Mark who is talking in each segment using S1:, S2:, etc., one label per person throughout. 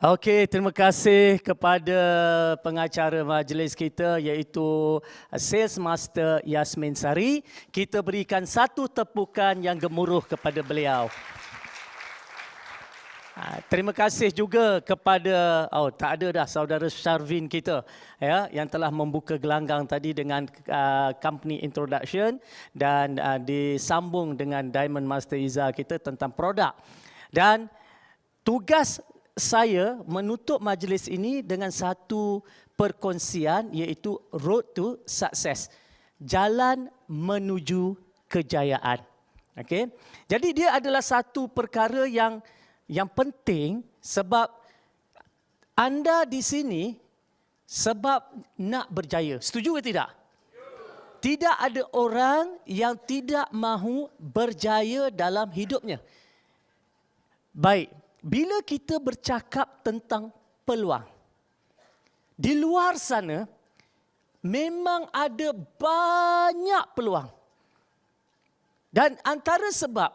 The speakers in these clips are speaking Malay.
S1: Okey, terima kasih kepada pengacara majlis kita iaitu Sales Master Yasmin Sari. Kita berikan satu tepukan yang gemuruh kepada beliau. Terima kasih juga kepada tak ada dah saudara Sharvin kita ya yang telah membuka gelanggang tadi dengan company introduction dan disambung dengan Diamond Master Izzah kita tentang produk. Dan tugas saya menutup majlis ini dengan satu perkongsian iaitu Road to Success. Jalan menuju kejayaan. Okey. Jadi dia adalah satu perkara yang penting sebab anda di sini sebab nak berjaya. Setuju ke tidak? Tidak ada orang yang tidak mahu berjaya dalam hidupnya. Baik, bila kita bercakap tentang peluang, di luar sana memang ada banyak peluang. Dan antara sebab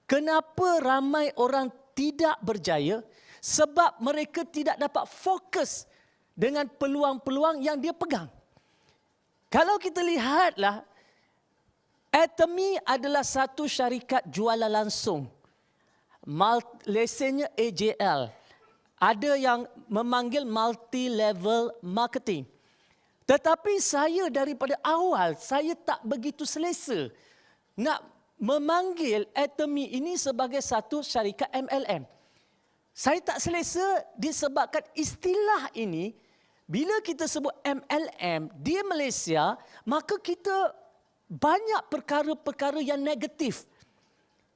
S1: kenapa ramai orang tidak berjaya, sebab mereka tidak dapat fokus dengan peluang-peluang yang dia pegang. Kalau kita lihatlah, Atomy adalah satu syarikat jualan langsung. Lesennya AJL. Ada yang memanggil multi-level marketing. Tetapi saya daripada awal, saya tak begitu selesa nak memanggil Atomy ini sebagai satu syarikat MLM. Saya tak selesa disebabkan istilah ini, bila kita sebut MLM di Malaysia, maka kita banyak perkara-perkara yang negatif.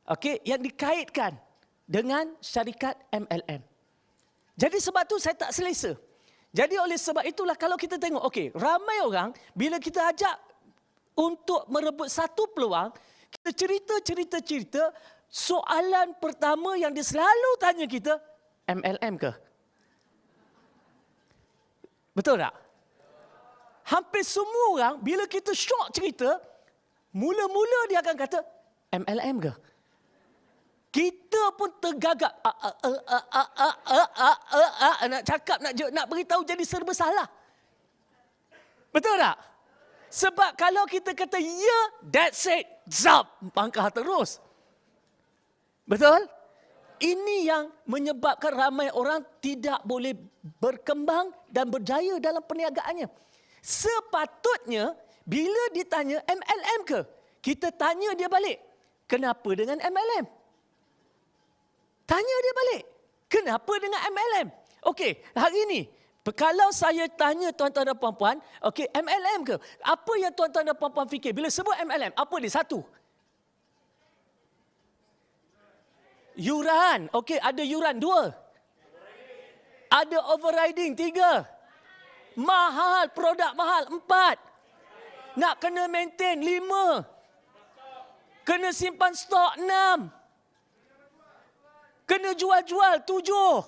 S1: Okey, yang dikaitkan dengan syarikat MLM. Jadi sebab tu saya tak selesa. Jadi oleh sebab itulah kalau kita tengok, okey, ramai orang bila kita ajak untuk merebut satu peluang, kita cerita, soalan pertama yang dia selalu tanya kita, MLM ke? Betul tak? Hampir semua orang, bila kita syok cerita, mula-mula dia akan kata, MLM ke? Kita pun tergagap. Nak cakap, nak beritahu jadi serba salah. Betul tak? Sebab kalau kita kata, ya, that's it. Zap, pangkah terus. Betul? Ini yang menyebabkan ramai orang tidak boleh berkembang dan berjaya dalam perniagaannya. Sepatutnya, bila ditanya MLM ke? Kita tanya dia balik. Kenapa dengan MLM? Tanya dia balik. Kenapa dengan MLM? Okey, hari ini, kalau saya tanya tuan-tuan dan puan-puan, okey, MLM ke? Apa yang tuan-tuan dan puan-puan fikir? Bila sebut MLM, apa dia? Satu. Yuran. Okey, ada yuran. Dua. Ada overriding. Tiga. Mahal. Produk mahal. Empat. Nak kena maintain. Lima. Kena simpan stok. Enam. Kena jual-jual. Tujuh.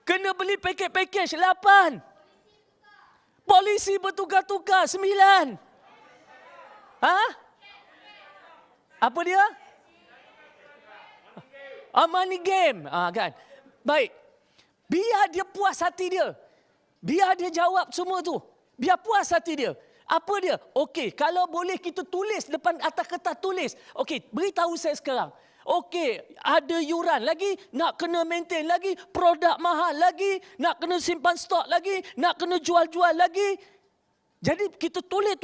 S1: Kena beli paket-paket. 8. Polisi bertukar-tukar. 9. Apa dia? Money game. Kan? Baik. Biar dia puas hati dia. Biar dia jawab semua tu. Biar puas hati dia. Apa dia? Okey, kalau boleh kita tulis depan atas kertas tulis. Okey, beritahu saya sekarang. Okey, ada yuran lagi, nak kena maintain lagi, produk mahal lagi, nak kena simpan stok lagi, nak kena jual-jual lagi. Jadi kita tulis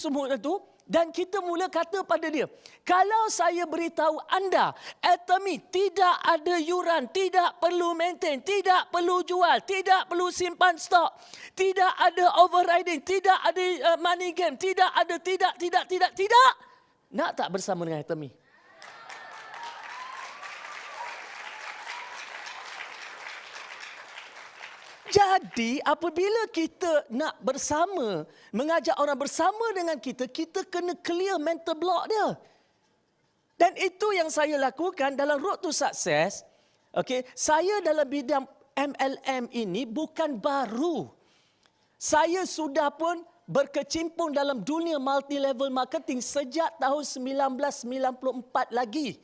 S1: semua itu dan kita mula kata pada dia, kalau saya beritahu anda, Atomy tidak ada yuran, tidak perlu maintain, tidak perlu jual, tidak perlu simpan stok, tidak ada overriding, tidak ada money game, tidak ada, tidak. Nak tak bersama dengan Atomy? Jadi apabila kita nak bersama, mengajak orang bersama dengan kita, kita kena clear mental block dia. Dan itu yang saya lakukan dalam Road to Success. Okay, saya dalam bidang MLM ini bukan baru. Saya sudah pun berkecimpung dalam dunia multi-level marketing sejak tahun 1994 lagi.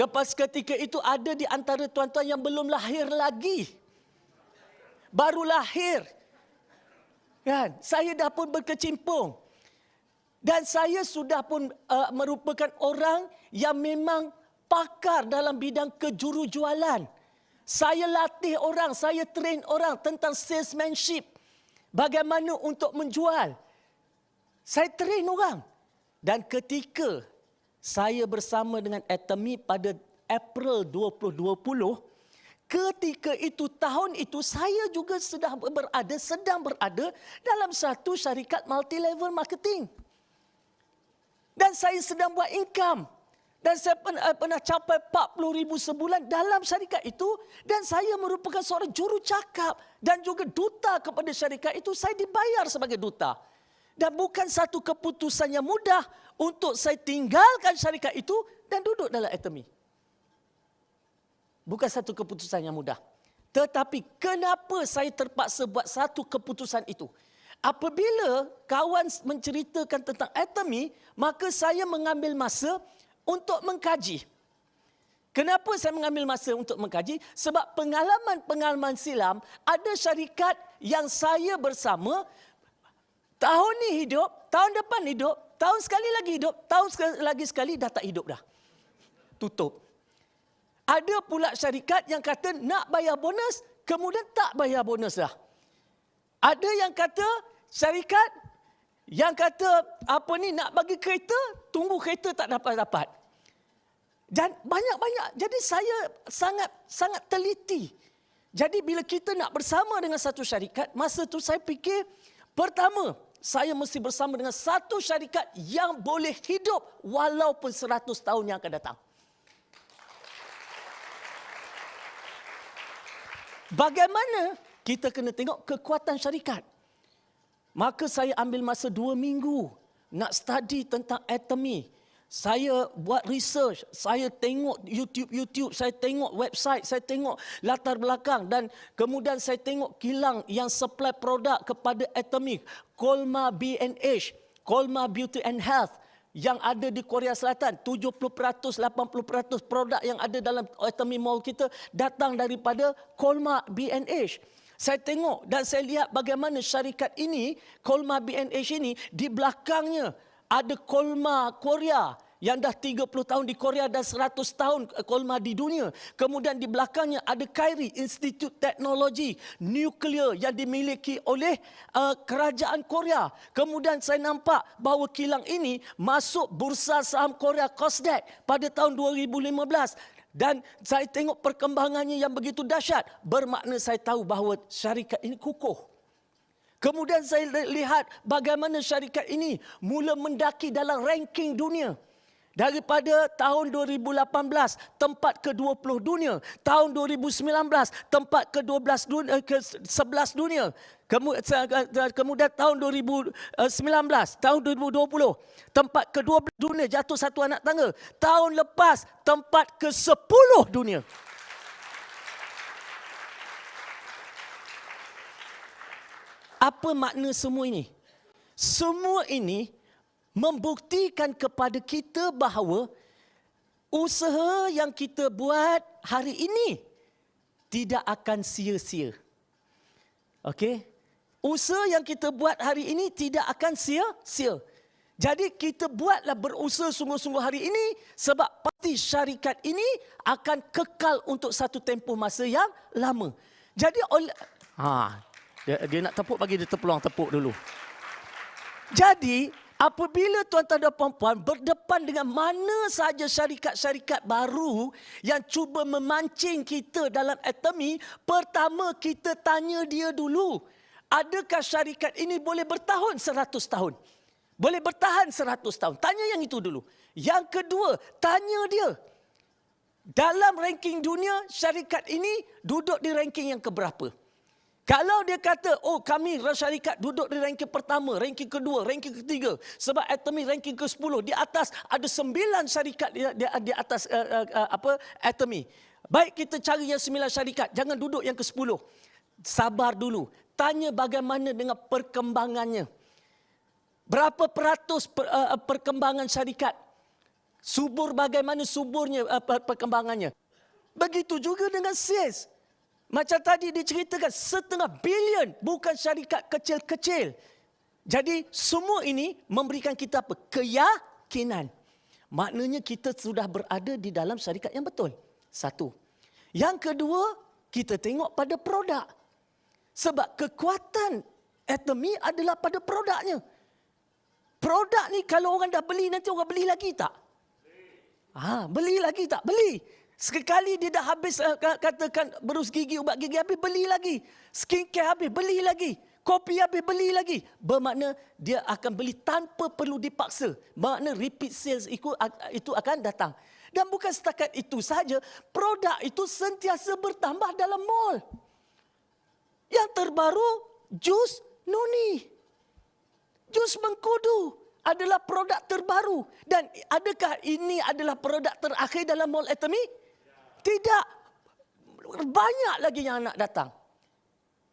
S1: Pas ketika itu ada di antara tuan-tuan yang belum lahir lagi. Baru lahir. Kan? Saya dah pun berkecimpung. Dan saya sudah pun merupakan orang yang memang pakar dalam bidang kejurujualan. Saya latih orang, saya train orang tentang salesmanship. Bagaimana untuk menjual. Saya train orang. Dan ketika saya bersama dengan Atomy pada April 2020, ketika itu, tahun itu, saya juga sedang berada dalam satu syarikat multi-level marketing. Dan saya sedang buat income. Dan saya pernah capai 40,000 sebulan dalam syarikat itu. Dan saya merupakan seorang jurucakap dan juga duta kepada syarikat itu. Saya dibayar sebagai duta. Dan bukan satu keputusan yang mudah untuk saya tinggalkan syarikat itu dan duduk dalam Atomy. Bukan satu keputusan yang mudah. Tetapi kenapa saya terpaksa buat satu keputusan itu? Apabila kawan menceritakan tentang Atomy, maka saya mengambil masa untuk mengkaji. Kenapa saya mengambil masa untuk mengkaji? Sebab pengalaman-pengalaman silam, ada syarikat yang saya bersama, tahun ni hidup, tahun depan hidup, tahun sekali lagi hidup, tahun lagi sekali dah tak hidup dah. Tutup. Ada pula syarikat yang kata nak bayar bonus, kemudian tak bayar bonus dah. Ada yang kata syarikat yang kata nak bagi kereta, tunggu kereta tak dapat. Dan banyak-banyak. Jadi saya sangat teliti. Jadi bila kita nak bersama dengan satu syarikat, masa tu saya fikir, pertama, saya mesti bersama dengan satu syarikat yang boleh hidup walaupun 100 tahun yang akan datang. Bagaimana? Kita kena tengok kekuatan syarikat. Maka saya ambil masa 2 minggu nak study tentang Atomy. Saya buat research, saya tengok YouTube, saya tengok website, saya tengok latar belakang dan kemudian saya tengok kilang yang supply produk kepada Atomy, Kolmar B&H, Kolmar Beauty and Health yang ada di Korea Selatan. 70%, 80% produk yang ada dalam Atomy Mall kita datang daripada Kolmar B&H. Saya tengok dan saya lihat bagaimana syarikat ini, Kolmar B&H ini, di belakangnya ada Kolmar Korea yang dah 30 tahun di Korea dan 100 tahun Kolmar di dunia. Kemudian di belakangnya ada KAIRI, Institut Teknologi Nuklear yang dimiliki oleh kerajaan Korea. Kemudian saya nampak bahawa kilang ini masuk Bursa Saham Korea Kosdaq pada tahun 2015. Dan saya tengok perkembangannya yang begitu dahsyat. Bermakna saya tahu bahawa syarikat ini kukuh. Kemudian saya lihat bagaimana syarikat ini mula mendaki dalam ranking dunia. Daripada tahun 2018, tempat ke-20 dunia. Tahun 2019, tempat ke-11 dunia. Kemudian tahun 2019, tahun 2020, tempat ke-12 dunia, jatuh satu anak tangga. Tahun lepas, tempat ke-10 dunia. Apa makna semua ini? Semua ini membuktikan kepada kita bahawa usaha yang kita buat hari ini tidak akan sia-sia. Okey? Usaha yang kita buat hari ini tidak akan sia-sia. Jadi kita buatlah berusaha sungguh-sungguh hari ini sebab pasti syarikat ini akan kekal untuk satu tempoh masa yang lama. Jadi dia nak tepuk, bagi dia peluang tepuk dulu. Jadi, apabila tuan-tuan dan puan-puan berdepan dengan mana sahaja syarikat-syarikat baru yang cuba memancing kita dalam Atomy, pertama kita tanya dia dulu, adakah syarikat ini boleh bertahan 100 tahun? Boleh bertahan 100 tahun. Tanya yang itu dulu. Yang kedua, tanya dia, dalam ranking dunia, syarikat ini duduk di ranking yang keberapa? Kalau dia kata, kami syarikat duduk di ranking pertama, ranking kedua, ranking ketiga. Sebab Atomy ranking ke-10. Di atas ada 9 syarikat di atas Atomy. Baik, kita cari yang 9 syarikat. Jangan duduk yang ke-10. Sabar dulu. Tanya bagaimana dengan perkembangannya. Berapa peratus perkembangan syarikat? Subur bagaimana suburnya perkembangannya. Begitu juga dengan sales. Macam tadi diceritakan 1/2 bilion, bukan syarikat kecil-kecil. Jadi semua ini memberikan kita apa? Keyakinan. Maknanya kita sudah berada di dalam syarikat yang betul. Satu. Yang kedua, kita tengok pada produk. Sebab kekuatan Atomy adalah pada produknya. Produk ni kalau orang dah beli, nanti orang beli lagi tak? Beli lagi tak? Beli. Sekali dia dah habis, katakan berus gigi, ubat gigi habis, beli lagi. Skincare habis, beli lagi. Kopi habis, beli lagi. Bermakna dia akan beli tanpa perlu dipaksa. Bermakna repeat sales itu akan datang. Dan bukan setakat itu saja, produk itu sentiasa bertambah dalam mall. Yang terbaru, jus noni. Jus mengkudu adalah produk terbaru. Dan adakah ini adalah produk terakhir dalam mall Atomy? Tidak. Banyak lagi yang nak datang.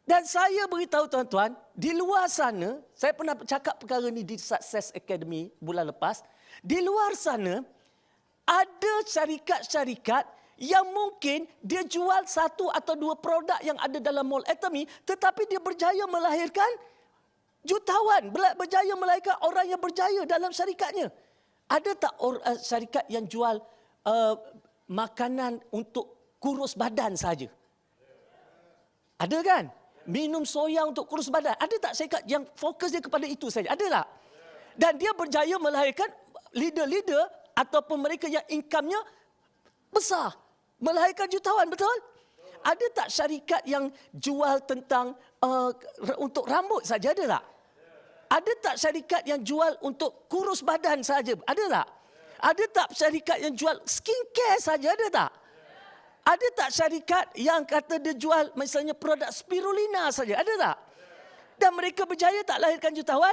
S1: Dan saya beritahu tuan-tuan, di luar sana, saya pernah cakap perkara ni di Success Academy bulan lepas. Di luar sana, ada syarikat-syarikat yang mungkin dia jual 1 atau 2 produk yang ada dalam mall Atomy, tetapi dia berjaya melahirkan jutawan, berjaya melahirkan orang yang berjaya dalam syarikatnya. Ada tak syarikat yang jual makanan untuk kurus badan saja? Ada kan? Minum soya untuk kurus badan. Ada tak syarikat yang fokus dia kepada itu saja? Ada tak? Dan dia berjaya melahirkan leader-leader ataupun mereka yang income-nya besar. Melahirkan jutawan, betul? Ada tak syarikat yang jual tentang untuk rambut saja? Ada tak? Ada tak syarikat yang jual untuk kurus badan saja? Ada tak? Ada tak syarikat yang jual skincare saja? Ada tak? Ada tak syarikat yang kata dia jual misalnya produk spirulina saja? Ada tak? Dan mereka berjaya tak lahirkan jutawan?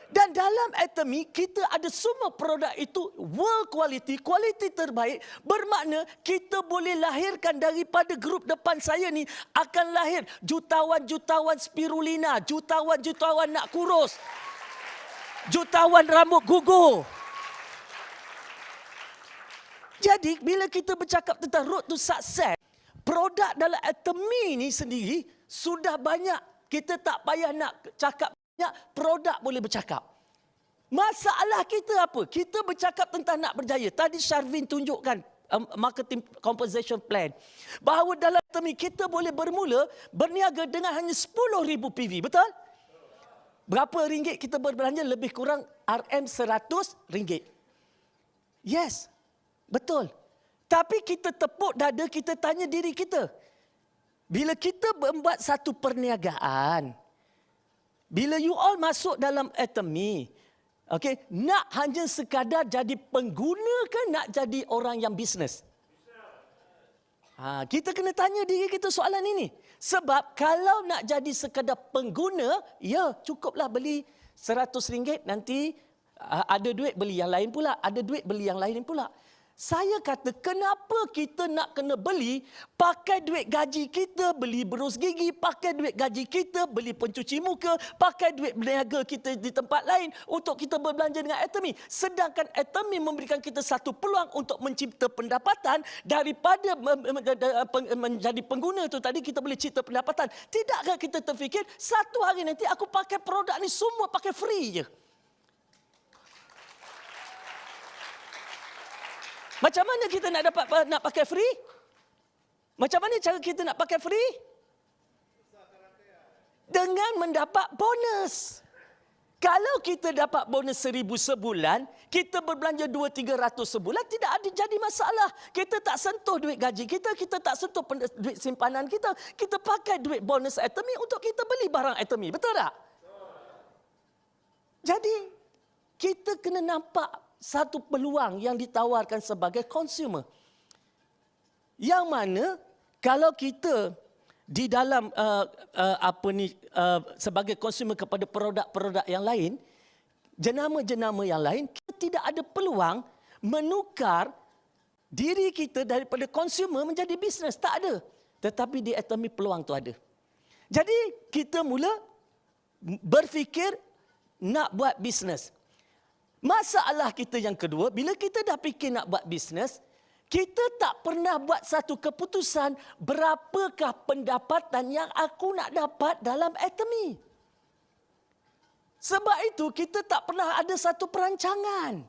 S1: Dan dalam Atomy, kita ada semua produk itu world quality, kualiti terbaik. Bermakna kita boleh lahirkan daripada grup depan saya ni, akan lahir jutawan-jutawan spirulina, jutawan-jutawan nak kurus, jutawan rambut gugur. Jadi, bila kita bercakap tentang road to success, produk dalam Atomy ni sendiri sudah banyak. Kita tak payah nak cakap banyak, produk boleh bercakap. Masalah kita apa? Kita bercakap tentang nak berjaya. Tadi Sharvin tunjukkan marketing composition plan. Bahawa dalam Atomy kita boleh bermula berniaga dengan hanya 10,000 PV. Betul? Berapa ringgit kita berbelanja? Lebih kurang RM100. Yes. Betul. Tapi kita tepuk dada, kita tanya diri kita. Bila kita membuat satu perniagaan, bila you all masuk dalam Atomy, okay, nak hanya sekadar jadi pengguna ke nak jadi orang yang bisnes? Kita kena tanya diri kita soalan ini. Sebab kalau nak jadi sekadar pengguna, ya cukuplah beli RM100, nanti ada duit beli yang lain pula, ada duit beli yang lain pula. Saya kata, kenapa kita nak kena beli, pakai duit gaji kita, beli berus gigi, pakai duit gaji kita, beli pencuci muka, pakai duit berniaga kita di tempat lain untuk kita berbelanja dengan Atomy. Sedangkan Atomy memberikan kita satu peluang untuk mencipta pendapatan daripada menjadi pengguna itu tadi, kita boleh cipta pendapatan. Tidakkah kita terfikir, satu hari nanti aku pakai produk ni semua pakai free je? Macam mana kita nak pakai free? Macam mana cara kita nak pakai free? Dengan mendapat bonus. Kalau kita dapat bonus 1,000 sebulan, kita berbelanja 200-300 sebulan, tidak ada jadi masalah. Kita tak sentuh duit gaji kita, kita tak sentuh duit simpanan kita. Kita pakai duit bonus Atomy untuk kita beli barang Atomy. Betul tak? Jadi, kita kena nampak satu peluang yang ditawarkan sebagai consumer. Yang mana kalau kita di dalam sebagai consumer kepada produk-produk yang lain, jenama-jenama yang lain, kita tidak ada peluang menukar diri kita daripada consumer menjadi bisnes. Tak ada. Tetapi di Atomy peluang tu ada. Jadi kita mula berfikir nak buat bisnes. Masalah kita yang kedua, bila kita dah fikir nak buat bisnes, kita tak pernah buat satu keputusan berapakah pendapatan yang aku nak dapat dalam Atomy. Sebab itu kita tak pernah ada satu perancangan.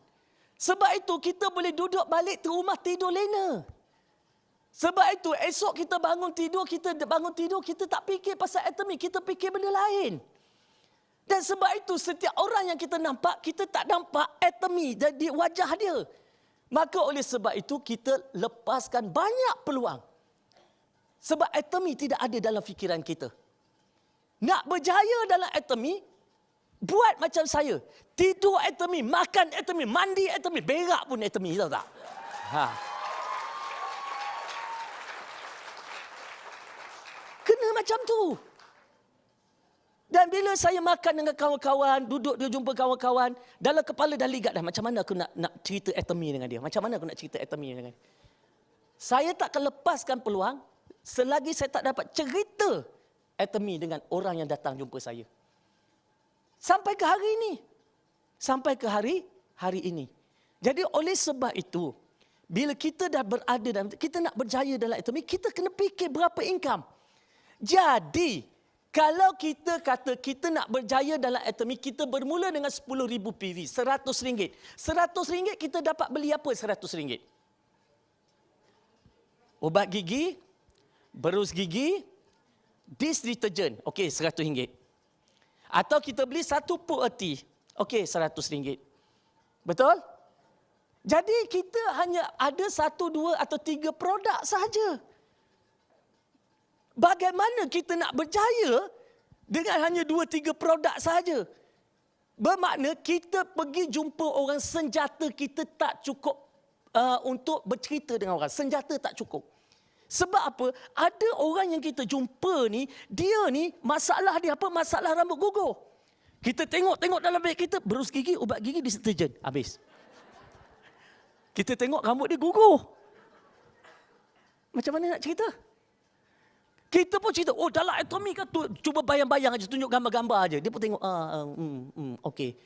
S1: Sebab itu kita boleh duduk balik ke rumah tidur lena. Sebab itu esok kita bangun tidur, kita tak fikir pasal Atomy, kita fikir benda lain. Dan sebab itu setiap orang yang kita nampak, kita tak nampak Atomy di wajah dia. Maka oleh sebab itu kita lepaskan banyak peluang. Sebab Atomy tidak ada dalam fikiran kita. Nak berjaya dalam Atomy, buat macam saya. Tidur Atomy, makan Atomy, mandi Atomy, berak pun Atomy, tahu tak? Kena macam tu. Dan bila saya makan dengan kawan-kawan, duduk dia jumpa kawan-kawan, dalam kepala dah ligat dah macam mana aku nak cerita Atomy dengan dia. Macam mana aku nak cerita Atomy dengan dia. Saya tak akan lepaskan peluang selagi saya tak dapat cerita Atomy dengan orang yang datang jumpa saya. Sampai ke hari ini. Sampai ke hari ini. Jadi oleh sebab itu, bila kita dah berada dalam, kita nak berjaya dalam Atomy, kita kena fikir berapa income. Jadi, kalau kita kata kita nak berjaya dalam Atomy, kita bermula dengan 10,000 PV, RM100. RM100 kita dapat beli apa RM100? Ubat gigi, berus gigi, dish detergent, okey RM100. Atau kita beli satu puk erti, okey RM100. Betul? Jadi kita hanya ada 1, 2 atau 3 produk sahaja. Bagaimana kita nak berjaya dengan hanya 2, 3 produk sahaja? Bermakna kita pergi jumpa orang, senjata kita tak cukup untuk bercerita dengan orang. Senjata tak cukup. Sebab apa? Ada orang yang kita jumpa ni, dia ni masalah dia apa? Masalah rambut gugur. Kita tengok dalam beg kita, berus gigi, ubat gigi, deterjen. Habis. Kita tengok rambut dia gugur. Macam mana nak cerita? Kita pun cerita, oh dalam Atomy kan tu, cuba bayang-bayang aja, tunjuk gambar-gambar aja. Dia pun tengok, okey.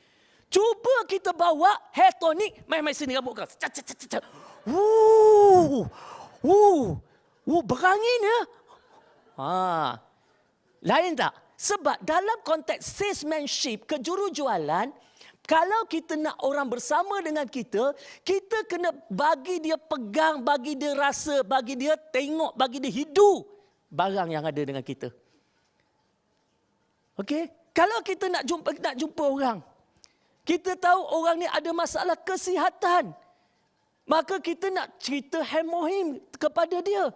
S1: Cuba kita bawa hair tonic, main-main sini rambut kau. Berangin ya. Lain tak? Sebab dalam konteks salesmanship, kejurujualan, kalau kita nak orang bersama dengan kita, kita kena bagi dia pegang, bagi dia rasa, bagi dia tengok, bagi dia hidup barang yang ada dengan kita. Okey? Kalau kita nak jumpa orang, kita tahu orang ni ada masalah kesihatan, maka kita nak cerita hemohim kepada dia.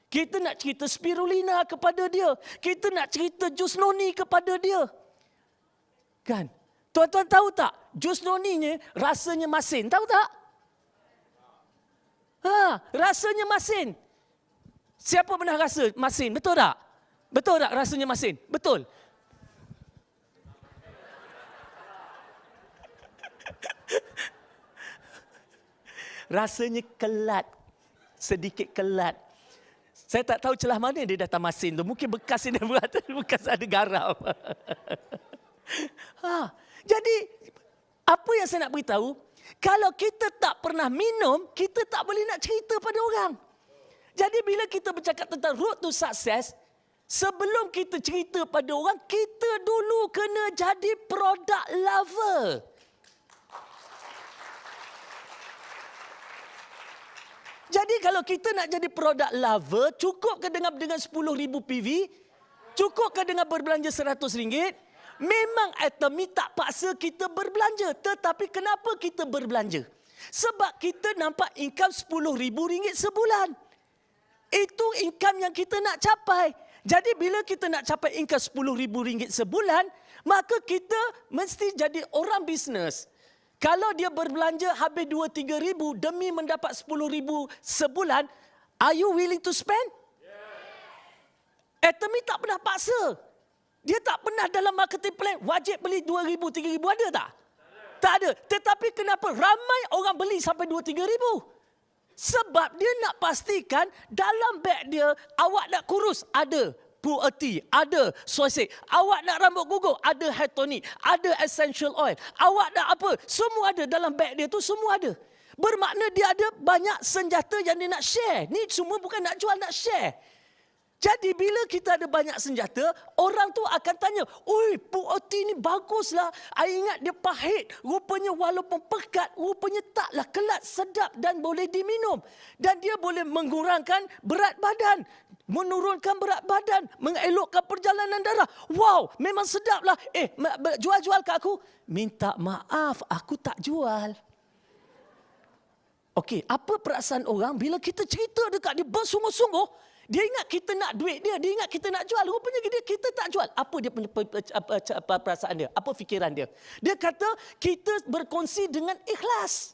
S1: Kita nak cerita spirulina kepada dia. Kita nak cerita jus noni kepada dia. Kan? Tuan-tuan tahu tak? Jus noninya rasanya masin. Tahu tak? Rasanya masin. Siapa pernah rasa masin? Betul tak? Betul tak rasanya masin? Betul. Rasanya kelat. Sedikit kelat. Saya tak tahu celah mana dia datang masin tu. Mungkin bekas dia buat, bekas ada garam. Jadi, apa yang saya nak beritahu? Kalau kita tak pernah minum, kita tak boleh nak cerita pada orang. Jadi bila kita bercakap tentang road to success, sebelum kita cerita pada orang, kita dulu kena jadi product lover. Jadi kalau kita nak jadi product lover, cukup ke dengan 10,000 PV? Cukup ke dengan berbelanja RM100? Memang Atomy tak paksa kita berbelanja. Tetapi kenapa kita berbelanja? Sebab kita nampak income RM10,000 sebulan. Itu income yang kita nak capai. Jadi bila kita nak capai income RM10,000 sebulan, maka kita mesti jadi orang bisnes. Kalau dia berbelanja habis 2-3 ribu demi mendapat 10,000 sebulan, are you willing to spend? Atomy tak pernah paksa. Dia tak pernah dalam marketing plan wajib beli 2,000, 3,000, ada tak? Tak ada. Tetapi kenapa ramai orang beli sampai 2-3 ribu? Sebab dia nak pastikan dalam beg dia, awak nak kurus, ada. Pu'erty, ada Soysik. Awak nak rambut gugur, ada hair tonic, ada essential oil. Awak nak apa, semua ada dalam beg dia tu, semua ada. Bermakna dia ada banyak senjata yang dia nak share. Ni semua bukan nak jual, nak share. Jadi bila kita ada banyak senjata, orang tu akan tanya, oi, Pu'erty ni baguslah. I ingat dia pahit. Rupanya walaupun pekat, rupanya taklah, kelat, sedap dan boleh diminum. Dan dia boleh mengurangkan berat badan, menurunkan berat badan, mengelokkan perjalanan darah. Wow, memang sedaplah. Jual-jual kat aku. Minta maaf, aku tak jual. Okey, apa perasaan orang bila kita cerita dekat dia bersungguh-sungguh? Dia ingat kita nak duit dia ingat kita nak jual. Rupanya kita tak jual. Apa dia punya perasaan dia? Apa fikiran dia? Dia kata kita berkongsi dengan ikhlas.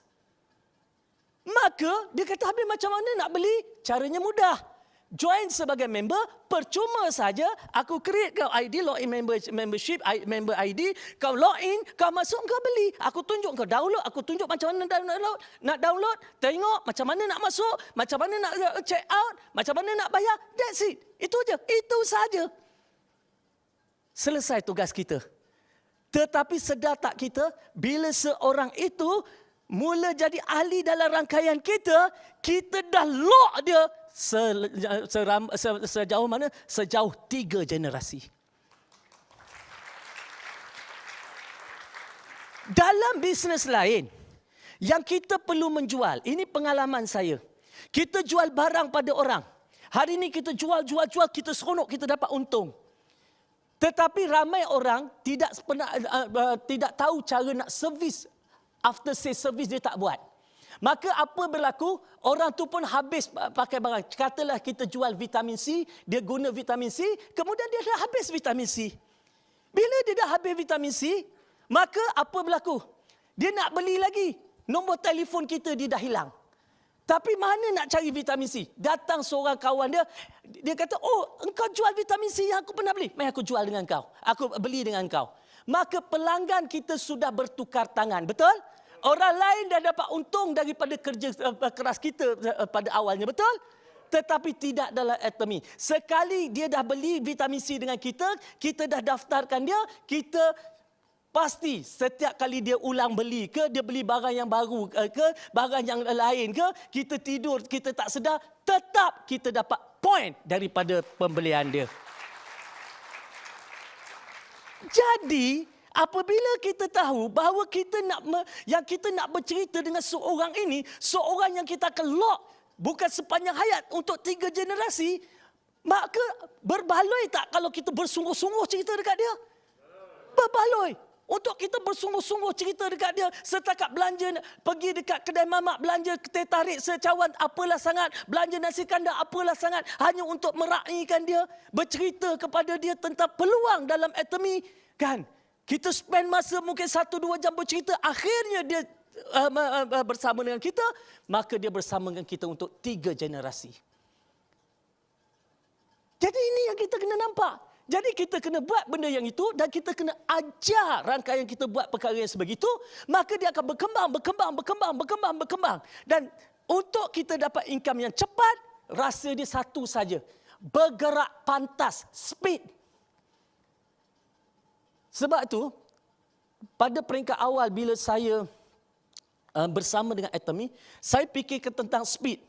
S1: Maka dia kata, habis macam mana nak beli? Caranya mudah. Join sebagai member, percuma saja. Aku create kau ID, login membership, member ID. Kau login, kau masuk, kau beli. Aku tunjuk kau download, aku tunjuk macam mana download. Nak download, tengok macam mana nak masuk, macam mana nak check out, macam mana nak bayar. That's it. Itu je, itu saja. Selesai tugas kita. Tetapi sedar tak kita, bila seorang itu mula jadi ahli dalam rangkaian kita, kita dah lock dia sejauh mana? Sejauh 3 generasi. Dalam bisnes lain, yang kita perlu menjual, ini pengalaman saya. Kita jual barang pada orang. Hari ini kita jual, kita seronok, kita dapat untung. Tetapi ramai orang tidak tahu cara nak servis. After sales service dia tak buat. Maka apa berlaku? Orang tu pun habis pakai barang. Katalah kita jual vitamin C, dia guna vitamin C, kemudian dia dah habis vitamin C. Bila dia dah habis vitamin C, maka apa berlaku? Dia nak beli lagi. Nombor telefon kita dia dah hilang. Tapi mana nak cari vitamin C? Datang seorang kawan dia, dia kata, oh, engkau jual vitamin C yang aku pernah beli. Mari aku jual dengan kau. Aku beli dengan kau. Maka pelanggan kita sudah bertukar tangan. Betul? Orang lain dah dapat untung daripada kerja keras kita pada awalnya. Betul? Tetapi tidak dalam Atomy. Sekali dia dah beli vitamin C dengan kita, kita dah daftarkan dia, kita pasti setiap kali dia ulang beli ke, dia beli barang yang baru ke, barang yang lain ke, kita tidur, kita tak sedar, tetap kita dapat point daripada pembelian dia. Jadi, apabila kita tahu bahawa yang kita nak bercerita dengan seorang ini, seorang yang kita akan lock bukan sepanjang hayat untuk 3 generasi, maka berbaloi tak kalau kita bersungguh-sungguh cerita dekat dia? Berbaloi. Untuk kita bersungguh-sungguh cerita dekat dia, setakat belanja, pergi dekat kedai mamak, belanja teh tarik secawan, apalah sangat, belanja nasi kandar, apalah sangat, hanya untuk meraihkan dia, bercerita kepada dia tentang peluang dalam Atomy, kan? Kita spend masa mungkin 1-2 jam bercerita, akhirnya dia bersama dengan kita, maka dia bersama dengan kita untuk 3 generasi. Jadi ini yang kita kena nampak. Jadi kita kena buat benda yang itu dan kita kena ajar rangkaian kita buat perkara yang sebegitu, maka dia akan berkembang. Dan untuk kita dapat income yang cepat, rasa dia satu saja. Bergerak pantas, speed. Sebab itu, pada peringkat awal bila saya bersama dengan Atomy, saya fikirkan tentang speed.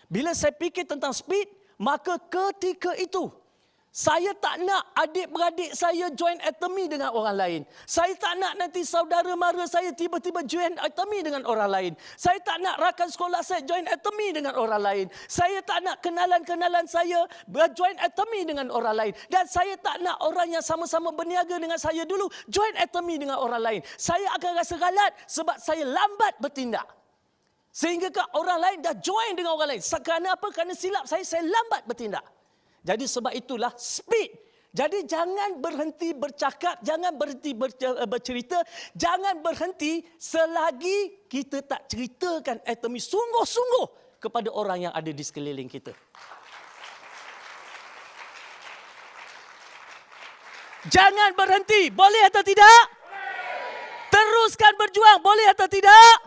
S1: Bila saya fikir tentang speed, maka ketika itu, saya tak nak adik-beradik saya join Atomy dengan orang lain. Saya tak nak nanti saudara mara saya tiba-tiba join Atomy dengan orang lain. Saya tak nak rakan sekolah saya join Atomy dengan orang lain. Saya tak nak kenalan-kenalan saya join Atomy dengan orang lain. Dan saya tak nak orang yang sama-sama berniaga dengan saya dulu join Atomy dengan orang lain. Saya akan rasa galat sebab saya lambat bertindak. Sehingga orang lain dah join dengan orang lain. Kerana apa? Kerana silap saya lambat bertindak. Jadi sebab itulah speed. Jadi jangan berhenti bercakap, jangan berhenti bercerita, jangan berhenti selagi kita tak ceritakan Atomy sungguh-sungguh kepada orang yang ada di sekeliling kita. Jangan berhenti, boleh atau tidak? Teruskan berjuang, boleh atau tidak?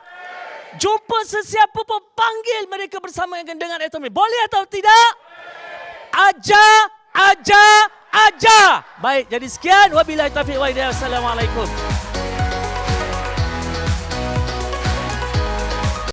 S1: Jumpa sesiapa pun, panggil mereka bersama dengan Atomy, boleh atau tidak? Ajar, aja. Baik, jadi sekian. Wabillahi taufiq wa hidayah. Assalamualaikum.